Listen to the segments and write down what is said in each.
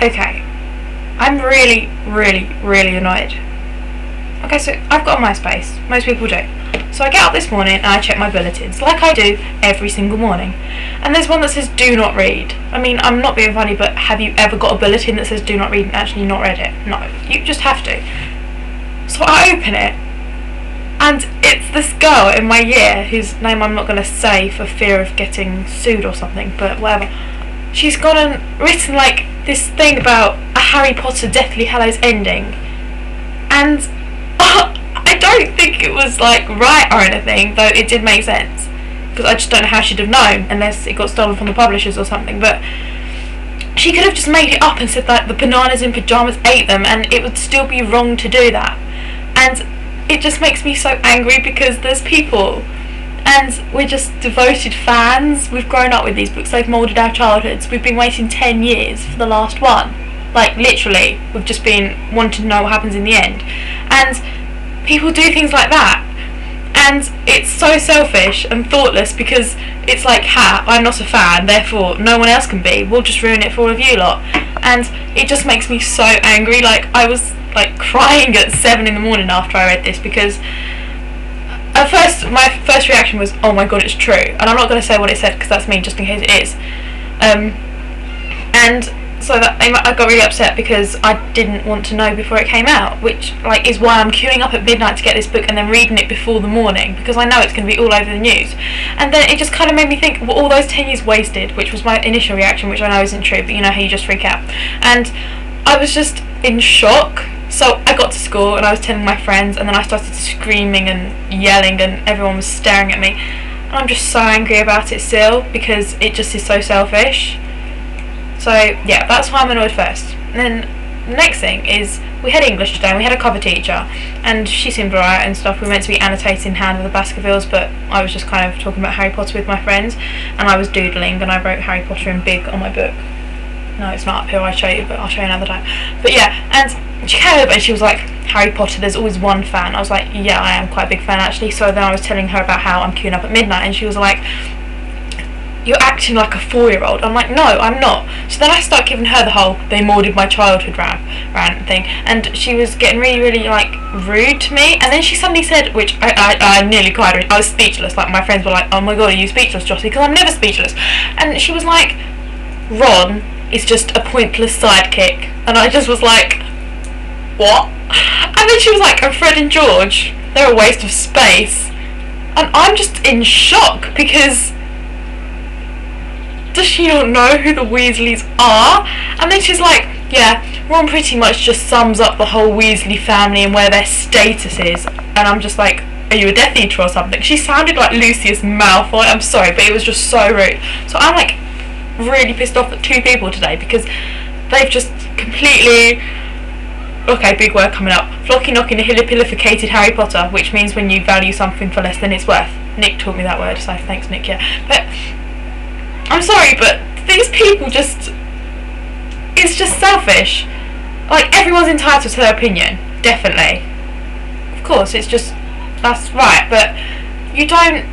okay, I'm really, really, really annoyed. Okay, so I've got a MySpace. Most people do. So I get up this morning and I check my bulletins, like I do every single morning. And there's one that says do not read. I mean, I'm not being funny, but have you ever got a bulletin that says do not read and actually not read it? No, you just have to. So I open it, and it's this girl in my year, whose name I'm not going to say for fear of getting sued or something, but whatever. She's gone and written like this thing about a Harry Potter Deathly Hallows ending, and I don't think it was like right or anything, though it did make sense, because I just don't know how she'd have known unless it got stolen from the publishers or something. But she could have just made it up and said that the bananas in pyjamas ate them, and it would still be wrong to do that. And it just makes me so angry, because there's people, and we're just devoted fans. We've grown up with these books, they've moulded our childhoods. We've been waiting 10 years for the last one. Like, literally, we've just been wanting to know what happens in the end. And people do things like that. And it's so selfish and thoughtless, because it's like, I'm not a fan, therefore no one else can be. We'll just ruin it for all of you lot. And it just makes me so angry. Like, I was like crying at 7 in the morning after I read this, because at first, my first reaction was, oh my god, it's true. And I'm not going to say what it said, because that's me, just in case it is. And so that I got really upset, because I didn't want to know before it came out, which like is why I'm queuing up at midnight to get this book and then reading it before the morning, because I know it's going to be all over the news. And then it just kind of made me think, well, all those 10 years wasted, which was my initial reaction, which I know isn't true, but you know how you just freak out. And I was just in shock. So I got to school and I was telling my friends, and then I started screaming and yelling, and everyone was staring at me. And I'm just so angry about it still, because it just is so selfish. So yeah, that's why I'm annoyed first. And then the next thing is, we had English today and we had a cover teacher, and she seemed alright and stuff. We were meant to be annotating Hand of the Baskervilles, but I was just kind of talking about Harry Potter with my friends, and I was doodling, and I wrote Harry Potter in big on my book. No, it's not up here, I'll show you, but I'll show you another time. But yeah, and she came over and she was like, Harry Potter, there's always one fan. I was like, yeah, I am quite a big fan actually. So then I was telling her about how I'm queuing up at midnight, and she was like, you're acting like a 4-year-old. I'm like, no, I'm not. So then I start giving her the whole they moulded my childhood rant thing, and she was getting really, really like rude to me. And then she suddenly said, which I nearly cried. I was speechless. Like, my friends were like, oh my god, are you speechless, Jocy? Because I'm never speechless. And she was like, Ron is just a pointless sidekick. And I just was like, what? And then she was like, and Fred and George, they're a waste of space. And I'm just in shock, because does she not know who the Weasleys are? And then she's like, yeah, Ron pretty much just sums up the whole Weasley family and where their status is. And I'm just like, are you a Death Eater or something? She sounded like Lucius Malfoy. I'm sorry, but it was just so rude. So I'm like really pissed off at 2 people today, because they've just completely, okay, big word coming up, floccinaucinihilipilificated Harry Potter, which means when you value something for less than it's worth. Nick taught me that word, so thanks Nick, yeah. But I'm sorry, but these people just, it's just selfish. Like, everyone's entitled to their opinion, definitely. Of course, it's just, that's right, but you don't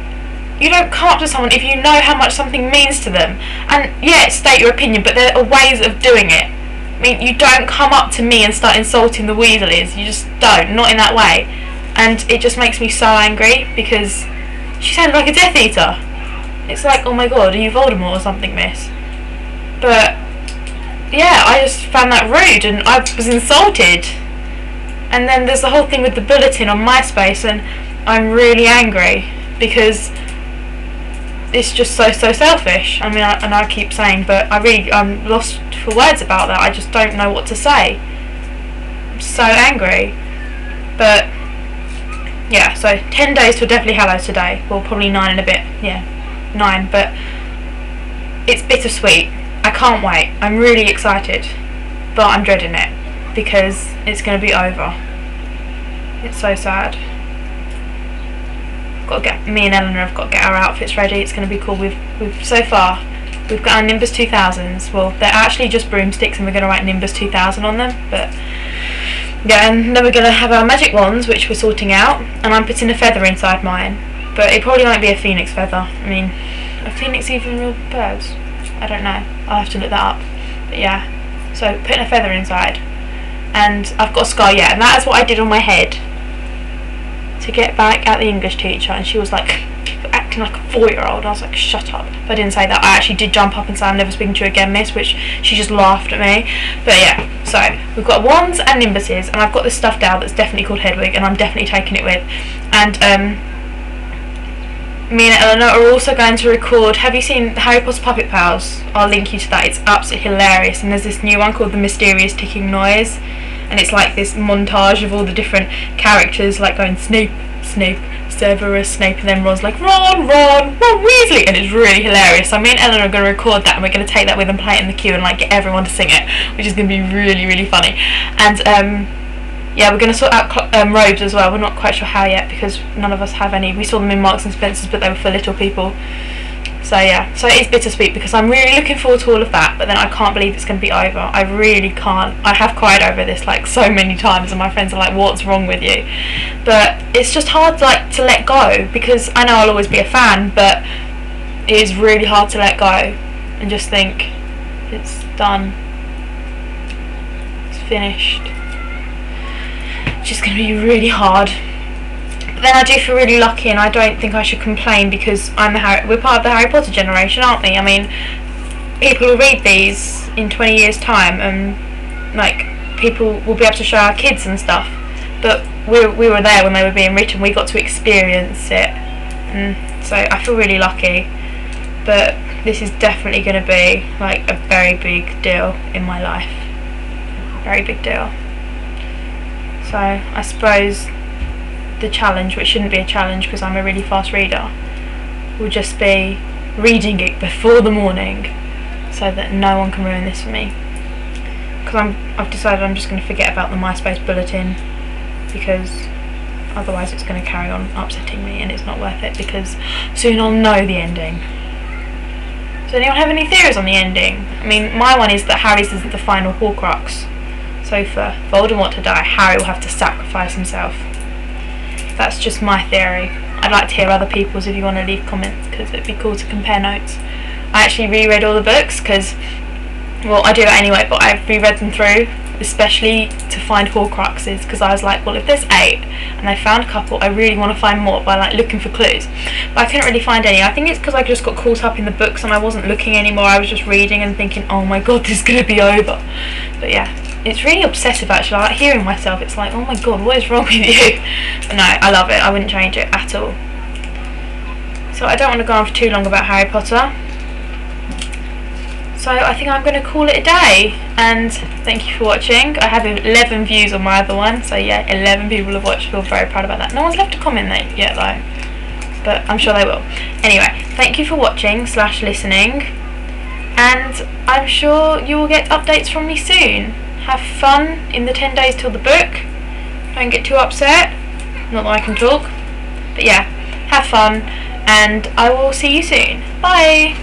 come up to someone if you know how much something means to them. And yeah, state your opinion, but there are ways of doing it. I mean, you don't come up to me and start insulting the Weasleys. You just don't, not in that way. And it just makes me so angry, because she sounded like a Death Eater. It's like, oh my god, are you Voldemort or something, miss? But yeah, I just found that rude, and I was insulted. And then there's the whole thing with the bulletin on MySpace, and I'm really angry, because it's just so selfish. I mean, and I keep saying, but I'm lost for words about that. I just don't know what to say. I'm so angry. But yeah, so 10 days till Deathly Hallows today. Well, probably 9 and a bit. Yeah, 9. But it's bittersweet. I can't wait. I'm really excited, but I'm dreading it, because it's going to be over. It's so sad. Me and Eleanor have got to get our outfits ready. It's going to be cool. We've so far we've got our Nimbus 2000s. Well, they're actually just broomsticks, and we're going to write Nimbus 2000 on them. But yeah, and then we're going to have our magic wands, which we're sorting out, and I'm putting a feather inside mine. But it probably won't be a phoenix feather. I mean, are phoenix even real birds? I don't know. I'll have to look that up. But yeah, so putting a feather inside. And I've got a scar, yeah, and that is what I did on my head to get back at the English teacher, and she was like acting like a 4-year-old. I was like, shut up. But I didn't say that. I actually did jump up and say, I'm never speaking to you again, miss, which she just laughed at me. But yeah, so we've got wands and nimbuses, and I've got this stuffed owl that's definitely called Hedwig, and I'm definitely taking it with. And me and Eleanor are also going to record, have you seen Harry Potter Puppet Pals? I'll link you to that, it's absolutely hilarious. And there's this new one called The Mysterious Ticking Noise, and it's like this montage of all the different characters like going Snape, Snape, Severus Snape, and then Ron's like Ron, Ron, Ron Weasley, and it's really hilarious. So me and Eleanor are going to record that, and we're going to take that with and play it in the queue and like get everyone to sing it, which is going to be really, really funny. And yeah, we're going to sort out robes as well. We're not quite sure how yet because none of us have any. We saw them in Marks and Spencer's, but they were for little people. So yeah, so it is bittersweet because I'm really looking forward to all of that, but then I can't believe it's going to be over. I really can't. I have cried over this like so many times, and my friends are like, what's wrong with you? But it's just hard like to let go, because I know I'll always be a fan, but it is really hard to let go and just think it's done, it's finished. It's just going to be really hard. But then I do feel really lucky, and I don't think I should complain because we're part of the Harry Potter generation, aren't we? I mean, people will read these in 20 years time, and like people will be able to show our kids and stuff. But we were there when they were being written. We got to experience it, and so I feel really lucky. But this is definitely going to be like a very big deal in my life. Very big deal. So I suppose the challenge, which shouldn't be a challenge because I'm a really fast reader, will just be reading it before the morning so that no one can ruin this for me. Because I've decided I'm just going to forget about the MySpace bulletin, because otherwise it's going to carry on upsetting me and it's not worth it, because soon I'll know the ending. Does anyone have any theories on the ending? I mean, my one is that Harry's is the final Horcrux. So for Voldemort to die, Harry will have to sacrifice himself. That's just my theory. I'd like to hear other people's if you want to leave comments, because it'd be cool to compare notes. I actually reread all the books because, well, I do that anyway, but I've reread them through, especially to find Horcruxes, because I was like, well, if there's 8 and I found a couple, I really want to find more by like looking for clues. But I couldn't really find any. I think it's because I just got caught up in the books and I wasn't looking anymore. I was just reading and thinking, oh my god, this is going to be over. But yeah, it's really obsessive actually. Like hearing myself, it's like, oh my god, what is wrong with you? But no, I love it. I wouldn't change it at all. So I don't want to go on for too long about Harry Potter. So I think I'm going to call it a day, and thank you for watching. I have 11 views on my other one, so yeah, 11 people have watched. I feel very proud about that. No one's left a comment yet though, but I'm sure they will. Anyway, thank you for watching / listening, and I'm sure you will get updates from me soon. Have fun in the 10 days till the book. Don't get too upset. Not that I can talk, but yeah, have fun, and I will see you soon. Bye!